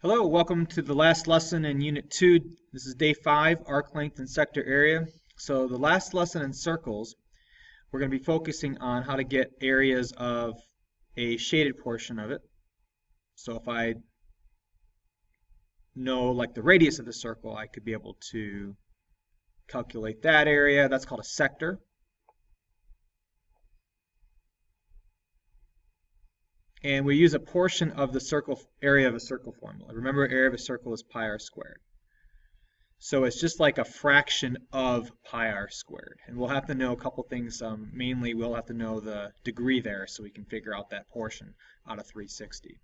Hello, welcome to the last lesson in Unit 2. This is Day 5, arc length and sector area. So the last lesson in circles, we're going to be focusing on how to get areas of a shaded portion of it. So if I know like the radius of the circle, I could be able to calculate that area. That's called a sector. And we use a portion of the circle area of a circle formula. Remember, area of a circle is pi r squared. So it's just like a fraction of pi r squared. And we'll have to know a couple things. Mainly, we'll have to know the degree there so we can figure out that portion out of 360.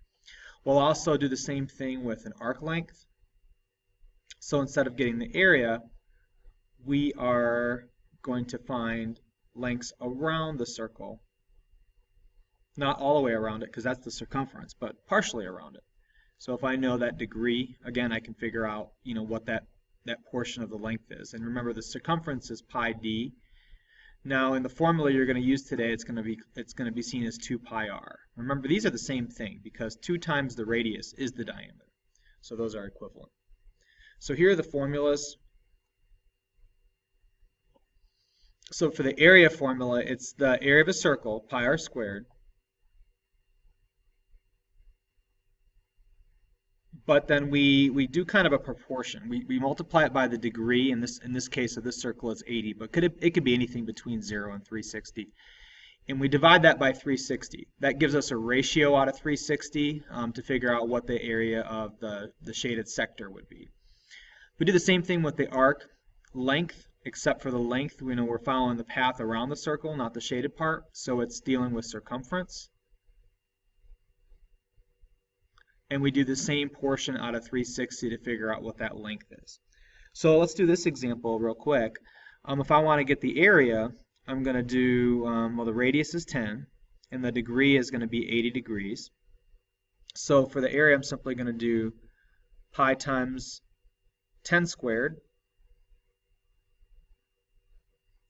We'll also do the same thing with an arc length. So instead of getting the area, we are going to find lengths around the circle. Not all the way around it, because that's the circumference, but partially around it. So if I know that degree, again, I can figure out, what that portion of the length is. And remember, the circumference is pi d. Now, in the formula you're going to use today, it's going to be seen as 2 pi r. Remember, these are the same thing because 2 times the radius is the diameter. So those are equivalent. So here are the formulas. So for the area formula, it's the area of a circle, pi r squared. But then we do kind of a proportion. We multiply it by the degree. In this case of this circle, it's 80, but it could be anything between 0 and 360. And we divide that by 360. That gives us a ratio out of 360 to figure out what the area of the shaded sector would be. We do the same thing with the arc length, except for the length, we're following the path around the circle, not the shaded part, so it's dealing with circumference. And we do the same portion out of 360 to figure out what that length is. So let's do this example real quick. If I want to get the area, I'm going to do, well, the radius is 10, and the degree is going to be 80 degrees. So for the area, I'm simply going to do pi times 10 squared,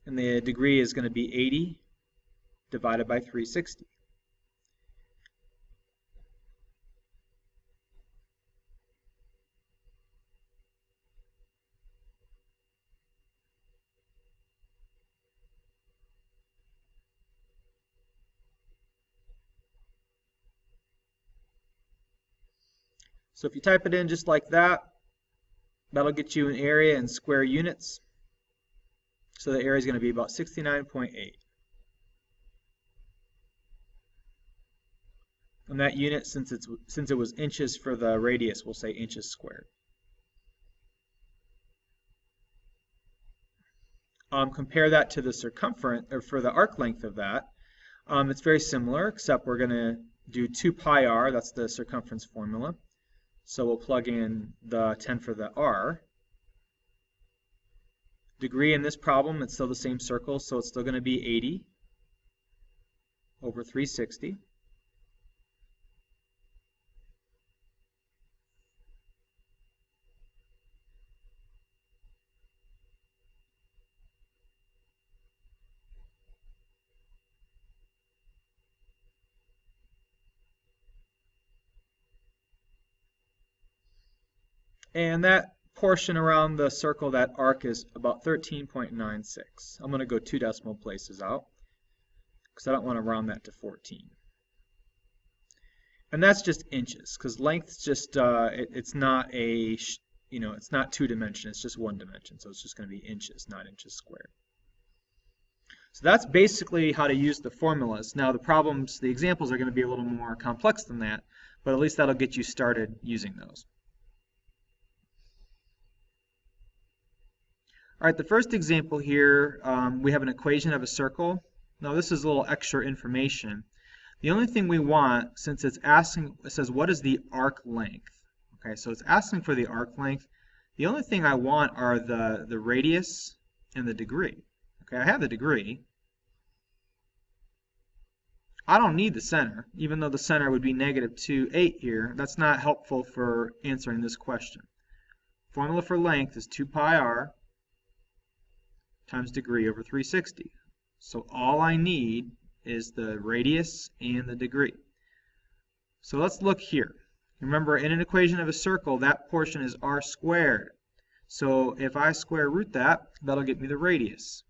and the degree is going to be 80 divided by 360. So if you type it in just like that, that'll get you an area in square units. So the area is going to be about 69.8. And that unit, since it was inches for the radius, we'll say inches squared. Compare that to the circumference, or for the arc length of that. It's very similar, except we're going to do 2 pi r, that's the circumference formula. So we'll plug in the 10 for the r. Degree in this problem, it's still the same circle, so it's still going to be 80 over 360. And that portion around the circle, that arc, is about 13.96. I'm going to go 2 decimal places out because I don't want to round that to 14. And that's just inches, because length's just it's not it's not 2 dimension, it's just 1 dimension, so it's just going to be inches, not inches squared. So that's basically how to use the formulas. Now the examples are going to be a little more complex than that, but at least that'll get you started using those. All right, the first example here, we have an equation of a circle. Now this is a little extra information. The only thing we want, since it says what is the arc length? Okay, so it's asking for the arc length. The only thing I want are the radius and the degree. Okay, I have the degree. I don't need the center, even though the center would be -2, 8 here. That's not helpful for answering this question. Formula for length is 2 pi r times degree over 360. So all I need is the radius and the degree. So let's look here. Remember, in an equation of a circle, that portion is r squared. So if I square root that, that'll get me the radius.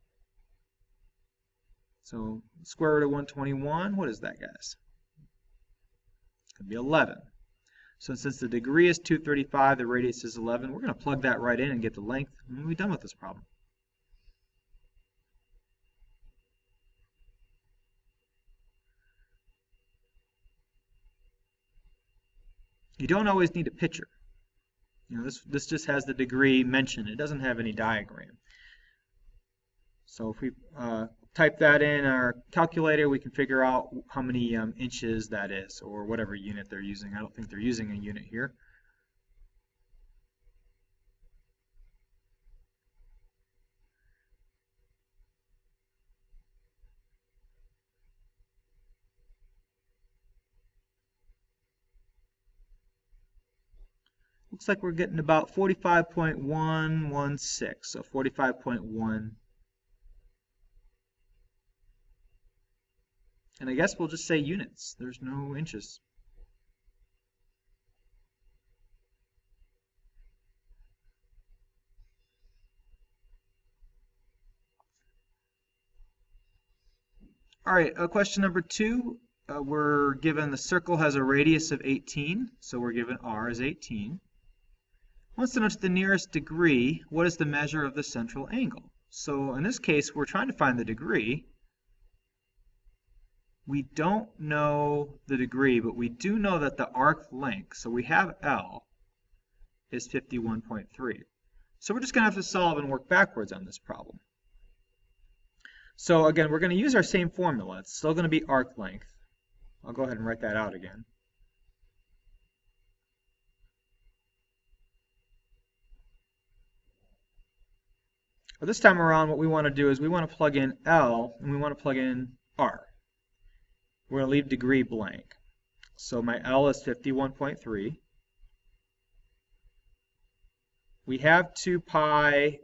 So square root of 121, what is that, guys? It's going to be 11. So since the degree is 235, the radius is 11, we're going to plug that right in and get the length, and we'll be done with this problem. You don't always need a picture. You know, this just has the degree mentioned. It doesn't have any diagram. So if we type that in our calculator, we can figure out how many inches that is, or whatever unit they're using. I don't think they're using a unit here. Looks like we're getting about 45.116, so 45.1. And I guess we'll just say units. There's no inches. All right, question number 2. We're given the circle has a radius of 18, so we're given r is 18. Wants to know to the nearest degree, what is the measure of the central angle? So in this case, we're trying to find the degree. We don't know the degree, but we do know that the arc length, so we have L, is 51.3. So we're just going to have to solve and work backwards on this problem. So again, we're going to use our same formula. It's still going to be arc length. I'll go ahead and write that out again. But this time around, what we want to do is we want to plug in L and we want to plug in R. We're going to leave degree blank. So my L is 51.3. We have 2 pi,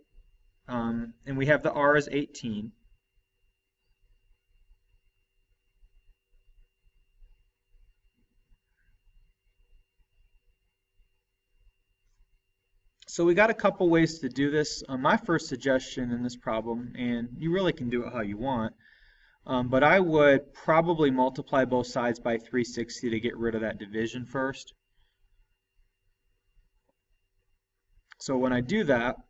and we have the R is 18. So we got a couple ways to do this. My first suggestion in this problem, and you really can do it how you want, but I would probably multiply both sides by 360 to get rid of that division first. So when I do that, of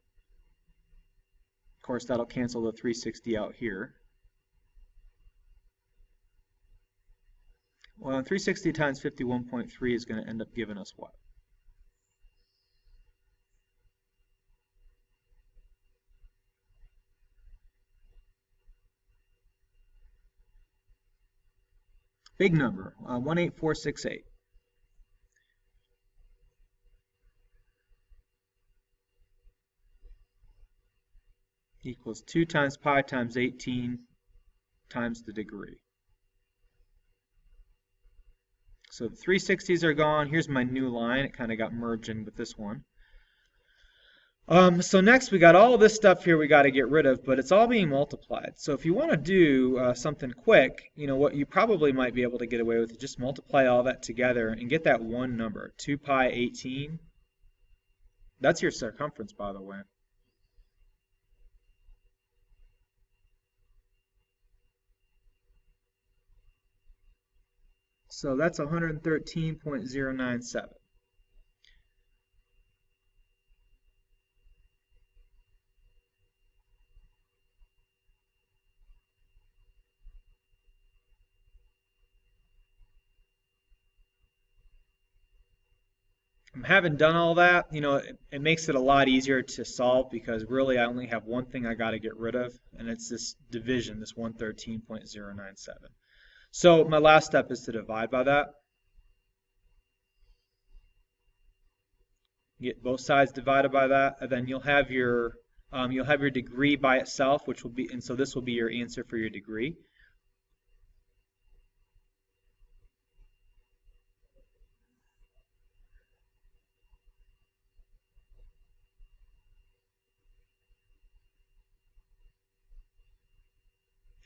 course that'll cancel the 360 out here. Well, 360 times 51.3 is going to end up giving us what? Big number, 18468. Equals 2 times pi times 18 times the degree. So the 360s are gone. Here's my new line. It kind of got merged in with this one. So next we got all this stuff here we got to get rid of, but it's all being multiplied. So if you want to do something quick, you know, what you probably might be able to get away with is just multiply all that together and get that one number, 2 pi 18. That's your circumference, by the way. So that's 113.097. Having done all that, you know, it makes it a lot easier to solve because really I only have one thing I got to get rid of, and it's this division, this 113.097. So my last step is to divide by that. Get both sides divided by that, and then you'll have your degree by itself, which will be, and so this will be your answer for your degree.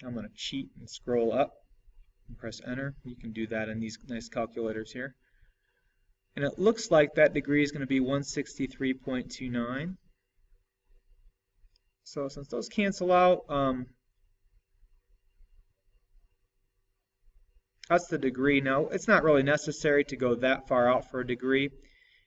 I'm going to cheat and scroll up and press enter. You can do that in these nice calculators here. And it looks like that degree is going to be 163.29. So since those cancel out, that's the degree. Now, it's not really necessary to go that far out for a degree.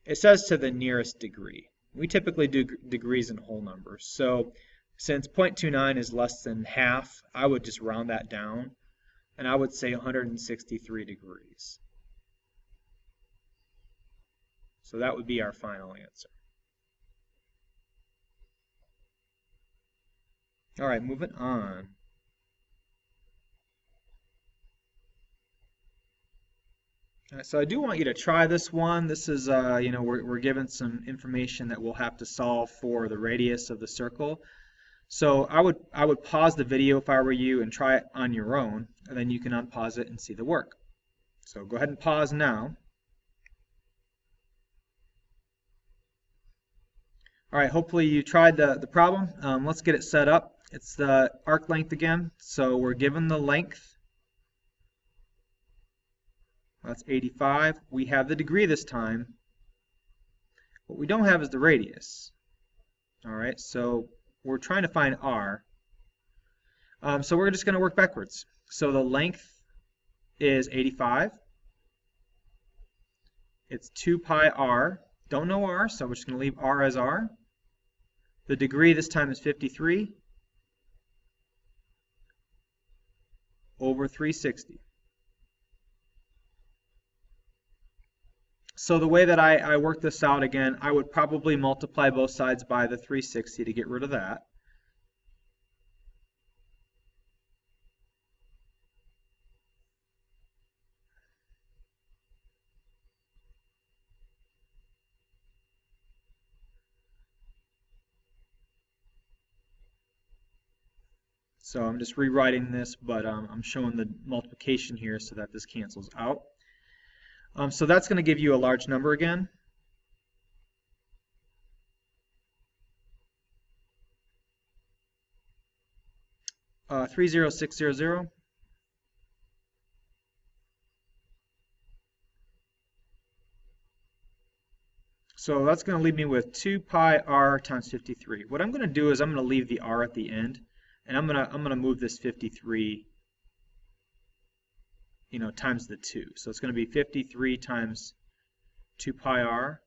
It says to the nearest degree. We typically do degrees in whole numbers. So since 0.29 is less than half, I would just round that down, and I would say 163 degrees. So that would be our final answer. All right, moving on. All right, so I do want you to try this one. This is, we're given some information that we'll have to solve for the radius of the circle. So I would pause the video if I were you and try it on your own, and then you can unpause it and see the work. So go ahead and pause now. All right, hopefully you tried the problem. Let's get it set up. It's the arc length again. So we're given the length. That's 85. We have the degree this time. What we don't have is the radius. All right, so we're trying to find r. So we're just going to work backwards. So the length is 85. It's 2 pi r. Don't know r, so we're just going to leave r as r. The degree this time is 53 over 360. So the way that I work this out, again, I would probably multiply both sides by the 360 to get rid of that. So I'm just rewriting this, but I'm showing the multiplication here so that this cancels out. So that's going to give you a large number again. Uh, 30600. So that's going to leave me with 2 pi r times 53. What I'm going to do is I'm going to leave the r at the end, and I'm going to move this 53, times the 2. So it's going to be 53 times 2 pi r.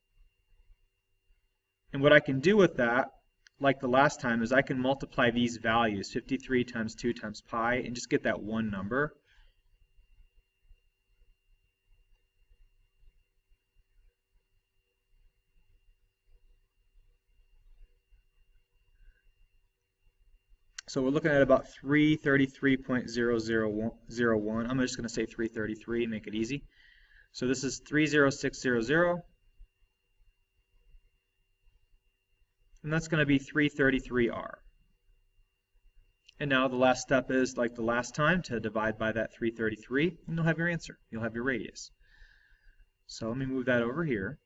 And what I can do with that, like the last time, is I can multiply these values, 53 times 2 times pi, and just get that one number. So we're looking at about 333.0001. I'm just going to say 333, make it easy. So this is 30600. And that's going to be 333r. And now the last step is, like the last time, to divide by that 333, and you'll have your answer. You'll have your radius. So let me move that over here.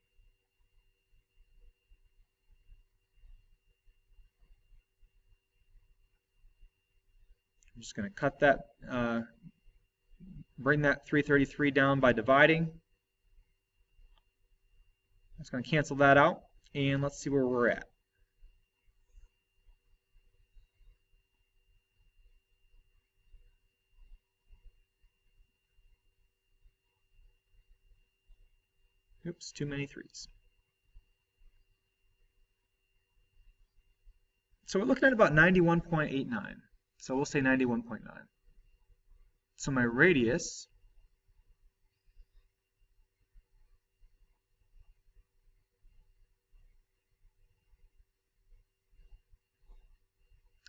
I'm just going to cut that, bring that 333 down by dividing. It's going to cancel that out, and let's see where we're at. Oops, too many threes. So we're looking at about 91.89. So we'll say 91.9. So my radius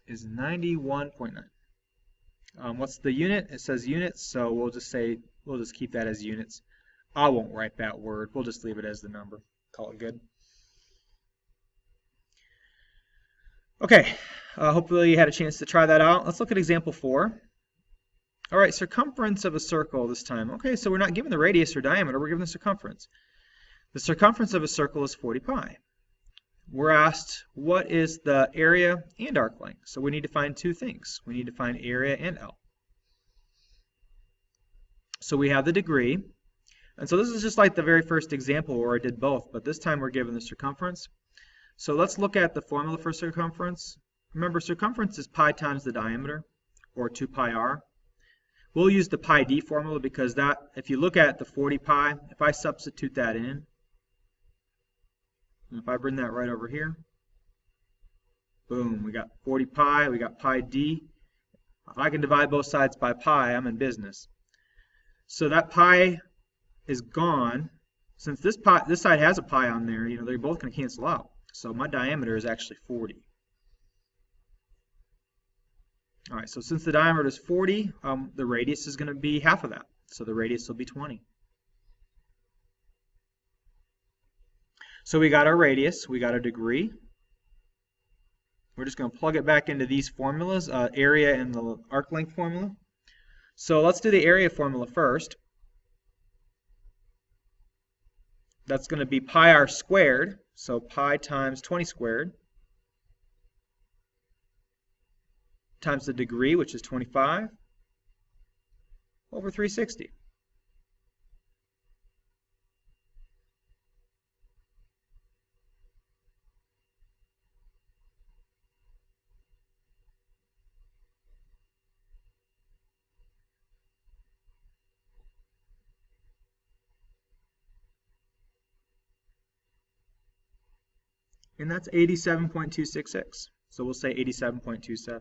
is 91.9. What's the unit? It says units, so we'll just keep that as units. I won't write that word. We'll just leave it as the number. Call it good. Okay, hopefully you had a chance to try that out. Let's look at example 4. All right, circumference of a circle this time. Okay, so we're not given the radius or diameter, we're given the circumference. The circumference of a circle is 40 pi. We're asked what is the area and arc length. So we need to find two things. We need to find area and L. So we have the degree. And so this is just like the very first example where I did both, but this time we're given the circumference. So let's look at the formula for circumference. Remember, circumference is pi times the diameter, or 2 pi r. We'll use the pi d formula because that, if you look at the 40 pi, if I substitute that in, and if I bring that right over here, boom, we got 40 pi, we got pi d. If I can divide both sides by pi, I'm in business. So that pi is gone. Since this side has a pi on there, they're both going to cancel out. So my diameter is actually 40. All right, so since the diameter is 40, the radius is going to be half of that. So the radius will be 20. So we got our radius, we got a degree. We're just going to plug it back into these formulas, area and the arc length formula. So let's do the area formula first. That's going to be pi r squared, so pi times 20 squared, times the degree, which is 25, over 360. And that's 87.266. So we'll say 87.27.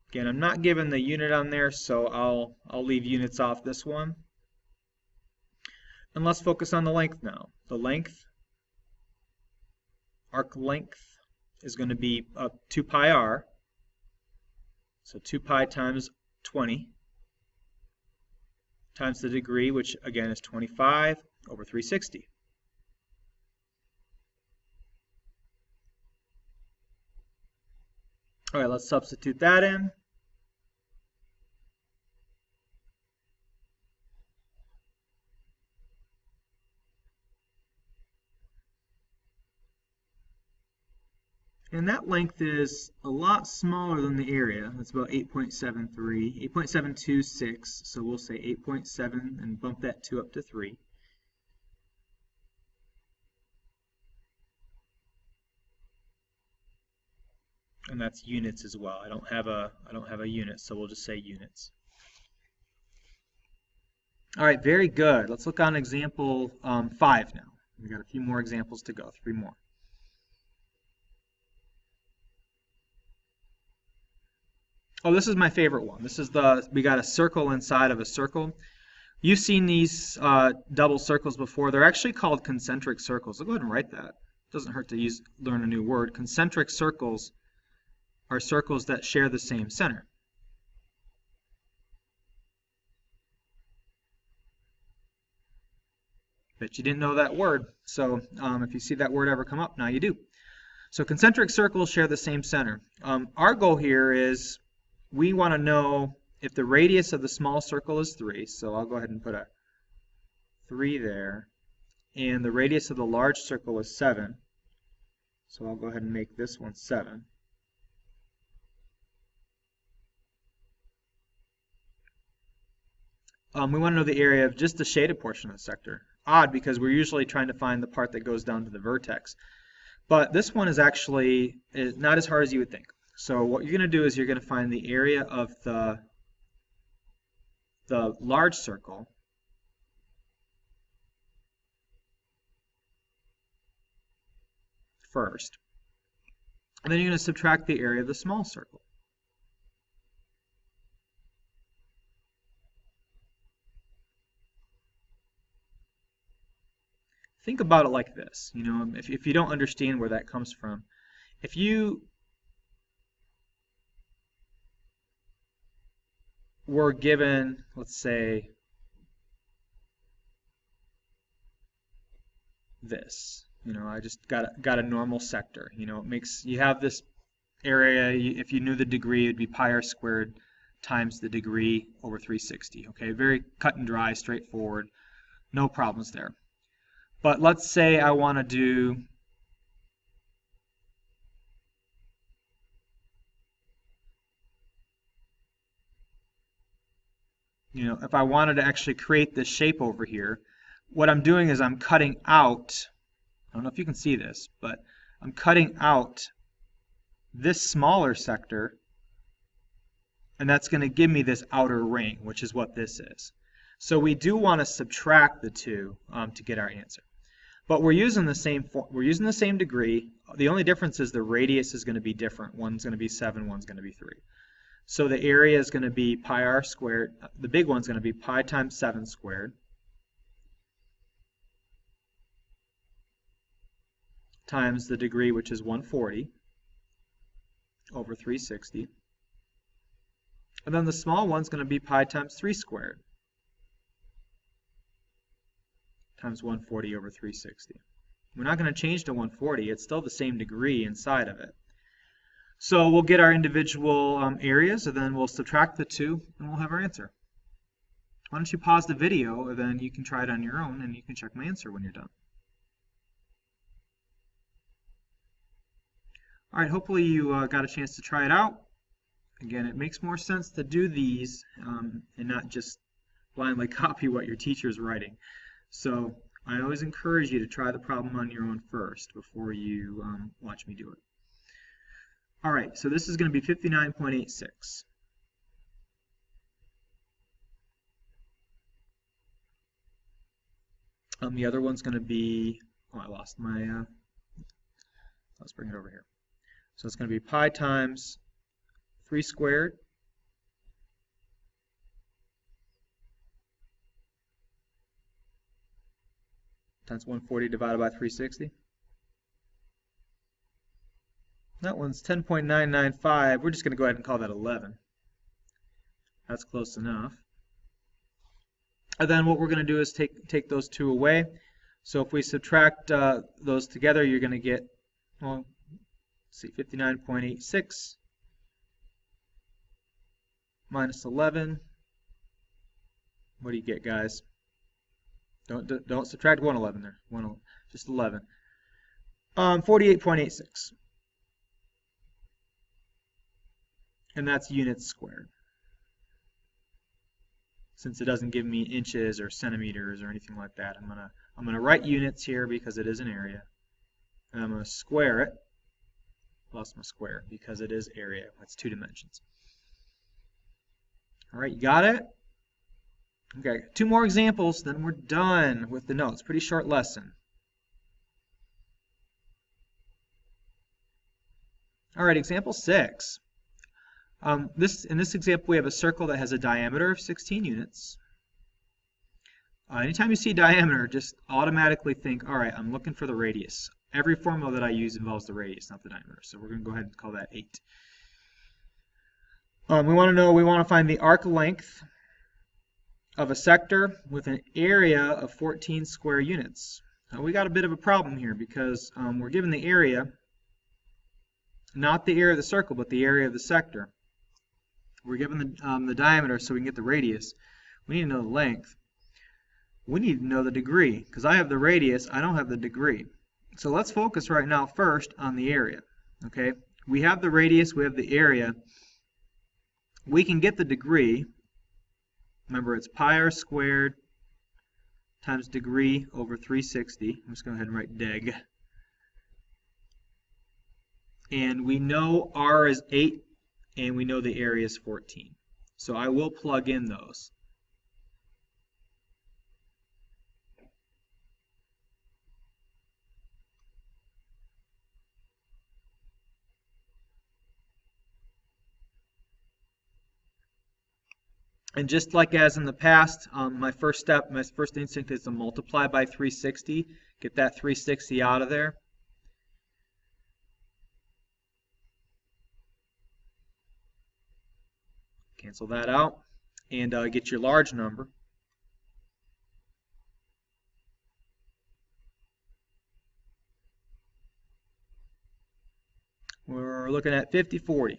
Again, I'm not given the unit on there, so I'll leave units off this one. And let's focus on the length now. The length, arc length, is going to be 2 pi r. So 2 pi times 20 times the degree, which again is 25, over 360. All right, let's substitute that in. And that length is a lot smaller than the area. It's about 8.73, 8.726. So we'll say 8.7 and bump that 2 up to 3. And that's units as well. I don't have a unit, so we'll just say units. All right, very good. Let's look on example 5 now. We've got a few more examples to go, 3 more. Oh, this is my favorite one. This is we got a circle inside of a circle. You've seen these double circles before. They're actually called concentric circles. So go ahead and write that. It doesn't hurt to learn a new word. Concentric circles are circles that share the same center. Bet you didn't know that word. So if you see that word ever come up, now you do. So concentric circles share the same center. Our goal here is we want to know if the radius of the small circle is 3, so I'll go ahead and put a 3 there, and the radius of the large circle is 7, so I'll go ahead and make this one 7. We want to know the area of just the shaded portion of the sector. Odd, because we're usually trying to find the part that goes down to the vertex. But this one is actually not as hard as you would think. So what you're going to do is you're going to find the area of the large circle first, and then you're going to subtract the area of the small circle. Think about it like this, if you don't understand where that comes from, if you were given, let's say, this, I just got a normal sector, you have this area, if you knew the degree, it'd be pi r squared times the degree over 360, okay, very cut and dry, straightforward, no problems there. But let's say I want to do if I wanted to actually create this shape over here, what I'm doing is I'm cutting out, I don't know if you can see this, but I'm cutting out this smaller sector, and that's going to give me this outer ring, which is what this is. So we do want to subtract the two to get our answer. But we're using the same degree. The only difference is the radius is going to be different. One's going to be 7, one's going to be 3. So the area is going to be pi r squared. The big one's going to be pi times 7 squared times the degree, which is 140, over 360. And then the small one's going to be pi times 3 squared times 140 over 360. We're not going to change to 140. It's still the same degree inside of it. So we'll get our individual areas, and then we'll subtract the two, and we'll have our answer. Why don't you pause the video, and then you can try it on your own, and you can check my answer when you're done. All right, hopefully you got a chance to try it out. Again, it makes more sense to do these and not just blindly copy what your teacher is writing. So I always encourage you to try the problem on your own first before you watch me do it. All right, so this is going to be 59.86. The other one's going to be, I lost my, let's bring it over here. So it's going to be pi times 3 squared times 140 divided by 360. That one's 10.995. We're just going to go ahead and call that 11. That's close enough. And then what we're going to do is take those two away. So if we subtract those together, you're going to get, well, let's see, 59.86 minus 11. What do you get, guys? Don't subtract 111 there. Just 11. 48.86. And that's units squared. Since it doesn't give me inches or centimeters or anything like that, I'm gonna write units here because it is an area, and I'm gonna square it plus my square because it is area. That's 2 dimensions. All right, you got it? Okay, 2 more examples, then we're done with the notes. Pretty short lesson. All right, example 6. In this example, we have a circle that has a diameter of 16 units. Anytime you see diameter, just automatically think, all right, I'm looking for the radius. Every formula that I use involves the radius, not the diameter. So we're going to go ahead and call that 8. We want to find the arc length of a sector with an area of 14 square units. Now we got a bit of a problem here because we're given the area, not the area of the circle, but the area of the sector. We're given the diameter so we can get the radius. We need to know the length. We need to know the degree because I have the radius, I don't have the degree. So let's focus right now first on the area. Okay, we have the radius, we have the area. We can get the degree. Remember, it's pi r squared times degree over 360. I'm just going to go ahead and write deg. And we know r is 8, and we know the area is 14. So I will plug in those. And just like as in the past, my first instinct is to multiply by 360. Get that 360 out of there. Cancel that out and get your large number. We're looking at 5040.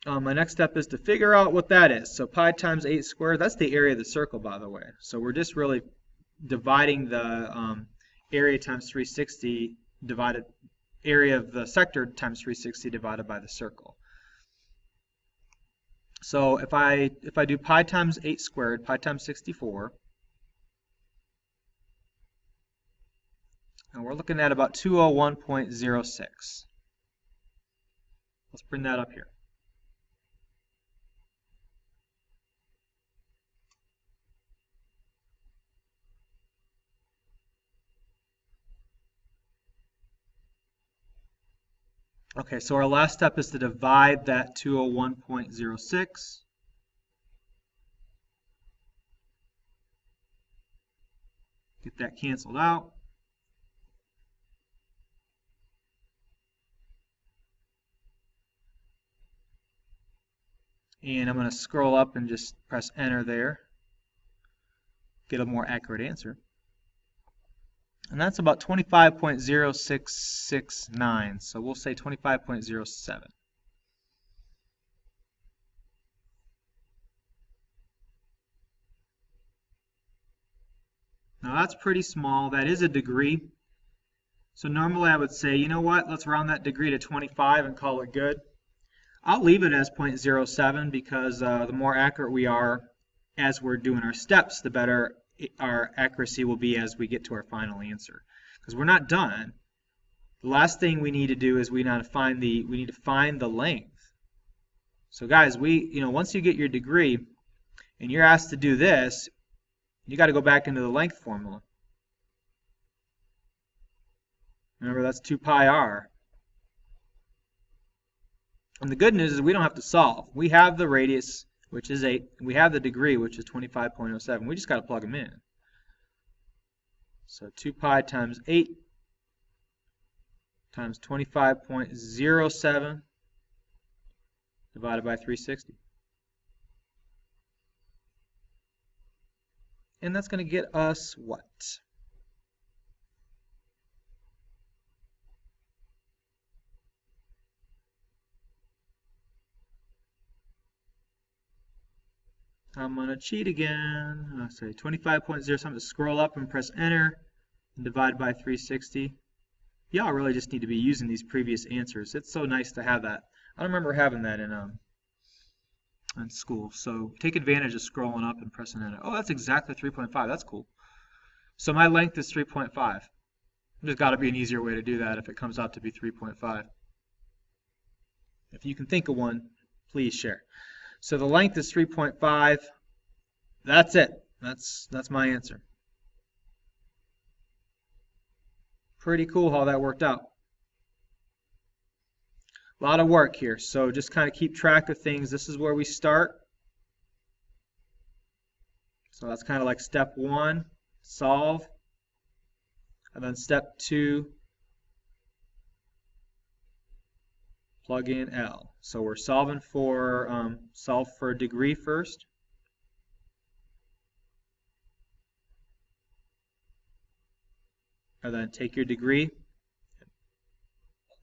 my next step is to figure out what that is. So pi times 8 squared, that's the area of the circle, by the way. So we're just really dividing the area times 360 divided area of the sector times 360 divided by the circle. So if I do pi times 8 squared, pi times 64, and we're looking at about 201.06. Let's bring that up here. Okay, so our last step is to divide that 201.06. Get that canceled out. And I'm going to scroll up and just press enter there. Get a more accurate answer. And that's about 25.0669. So we'll say 25.07. Now that's pretty small. That is a degree. So normally I would say, you know what, let's round that degree to 25 and call it good. I'll leave it as 0.07 because the more accurate we are as we're doing our steps, the better our accuracy will be as we get to our final answer. Because we're not done. The last thing we need to do is we need to find the length. So guys, once you get your degree and you're asked to do this, you got to go back into the length formula. Remember, that's 2 pi r. And the good news is we don't have to solve. We have the radius, which is 8. We have the degree, which is 25.07. We just got to plug them in. So 2 pi times 8 times 25.07 divided by 360. And that's going to get us what? I'm going to cheat again. I'll say 25.0 something. Scroll up and press enter and divide by 360. Y'all really just need to be using these previous answers. It's so nice to have that. I don't remember having that in school. So take advantage of scrolling up and pressing enter. Oh, that's exactly 3.5. That's cool. So my length is 3.5. There's got to be an easier way to do that if it comes out to be 3.5. If you can think of one, please share. So the length is 3.5. That's it. That's my answer. Pretty cool how that worked out. A lot of work here, so just kind of keep track of things. This is where we start. So that's kind of like step 1, solve. And then step 2, plug in L. So we're solving for solve for degree first. And then take your degree,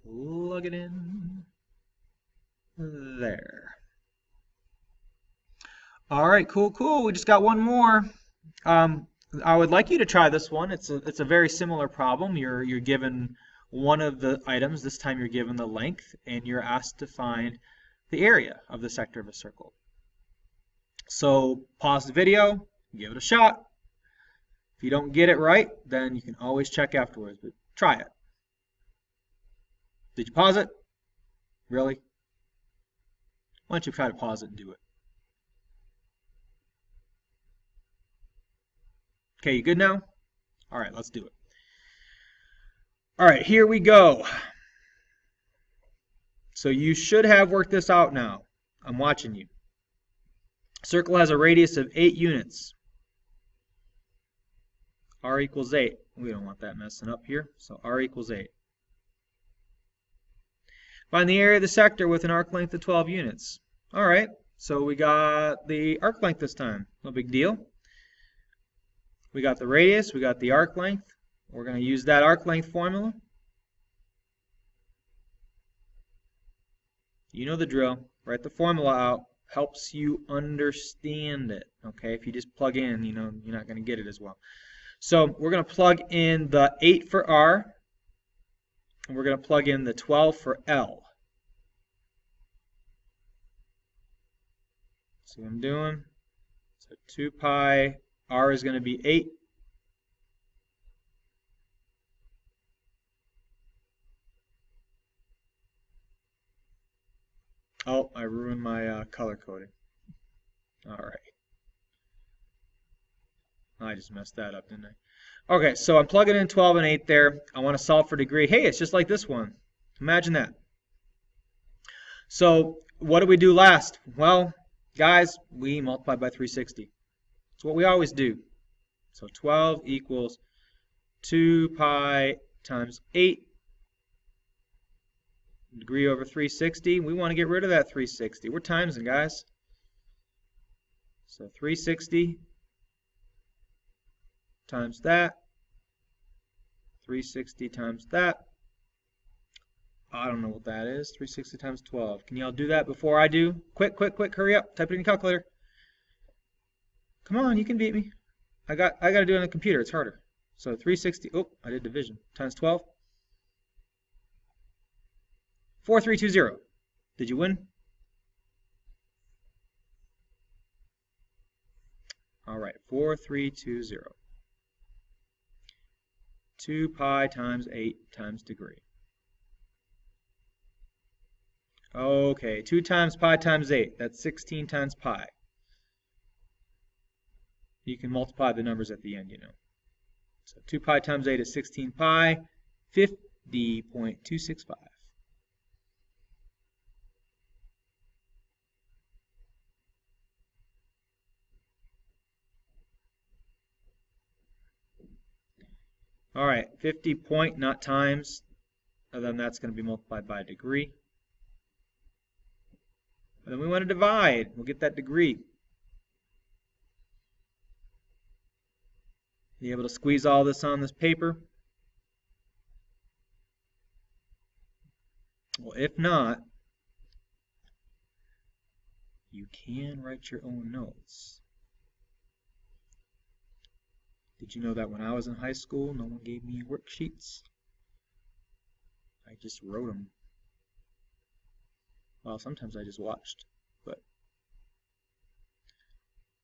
plug it in there. All right, cool. We just got one more. I would like you to try this one. It's a very similar problem. You're given one of the items. This time you're given the length, and you're asked to find the area of the sector of a circle. So pause the video, give it a shot. If you don't get it right, then you can always check afterwards, but try it. Did you pause it? Really? Why don't you try to pause it and do it? Okay, you good now? All right, let's do it. All right, here we go. So you should have worked this out now. I'm watching you. Circle has a radius of 8 units. R equals 8. We don't want that messing up here. So R equals 8. Find the area of the sector with an arc length of 12 units. All right, so we got the arc length this time. No big deal. We got the radius, we got the arc length. We're going to use that arc length formula. You know the drill. Write the formula out. Helps you understand it. Okay, if you just plug in, you're not going to get it as well. So we're going to plug in the 8 for R, and we're going to plug in the 12 for L. See what I'm doing? So 2 pi, R is going to be 8. Oh, I ruined my color coding. All right. I just messed that up, didn't I? Okay, so I'm plugging in 12 and 8 there. I want to solve for degree. Hey, it's just like this one. Imagine that. So what did we do last? Well, guys, we multiplied by 360. It's what we always do. So 12 equals 2 pi times 8. Degree over 360. We want to get rid of that 360. We're timesing, guys. So 360 times that. 360 times that. I don't know what that is. 360 times 12. Can y'all do that before I do? Quick, quick, quick. Hurry up. Type it in your calculator. Come on, you can beat me. I got to do it on the computer. It's harder. So 360. Oh, I did division. Times 12. 4320. Did you win? All right, 4320. 2 pi times 8 times degree. Okay, 2 times pi times 8. That's 16 times pi. You can multiply the numbers at the end, So 2 pi times 8 is 16 pi, 50.265. All right, 50 point, not times, and then that's going to be multiplied by a degree. And then we want to divide. We'll get that degree. Be able to squeeze all this on this paper? Well, if not, you can write your own notes. Did you know that when I was in high school, no one gave me worksheets? I just wrote them. Well, sometimes I just watched, but.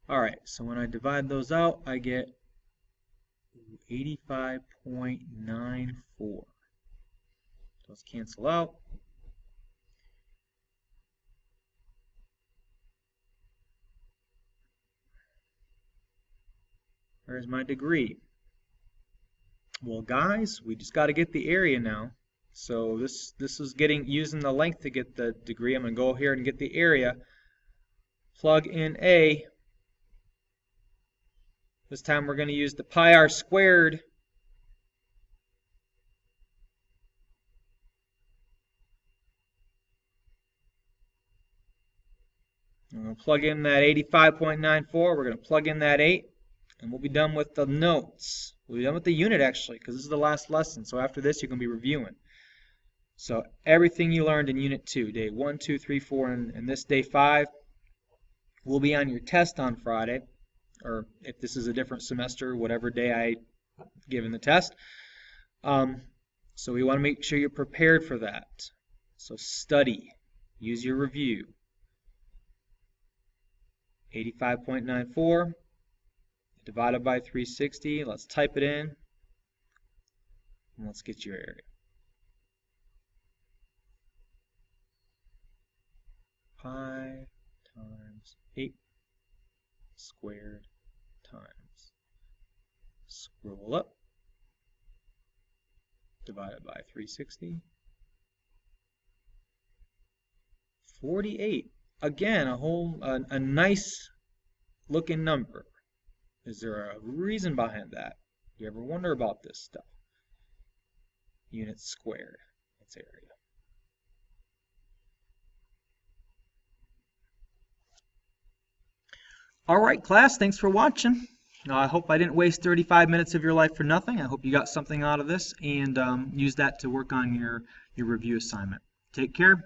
All right, so when I divide those out, I get 85.94. Those cancel out. Where's my degree? Well, guys, we just got to get the area now. So this is using the length to get the degree. I'm going to go here and get the area. Plug in A. This time we're going to use the pi r squared. I'm going to plug in that 85.94. We're going to plug in that 8. And we'll be done with the notes. We'll be done with the unit, actually, because this is the last lesson. So after this, you're going to be reviewing. So everything you learned in Unit 2, Day 1, 2, 3, 4, and this Day 5, will be on your test on Friday. Or if this is a different semester, whatever day I give in the test. So we want to make sure you're prepared for that. So study. Use your review. 85.94. Divided by 360. Let's type it in. And let's get your area. Pi times 8 squared times. Scroll up. Divided by 360. 48. Again, a nice looking number. Is there a reason behind that? Do you ever wonder about this stuff? Units squared. That's area. All right, class, thanks for watching. I hope I didn't waste 35 minutes of your life for nothing. I hope you got something out of this and use that to work on your review assignment. Take care.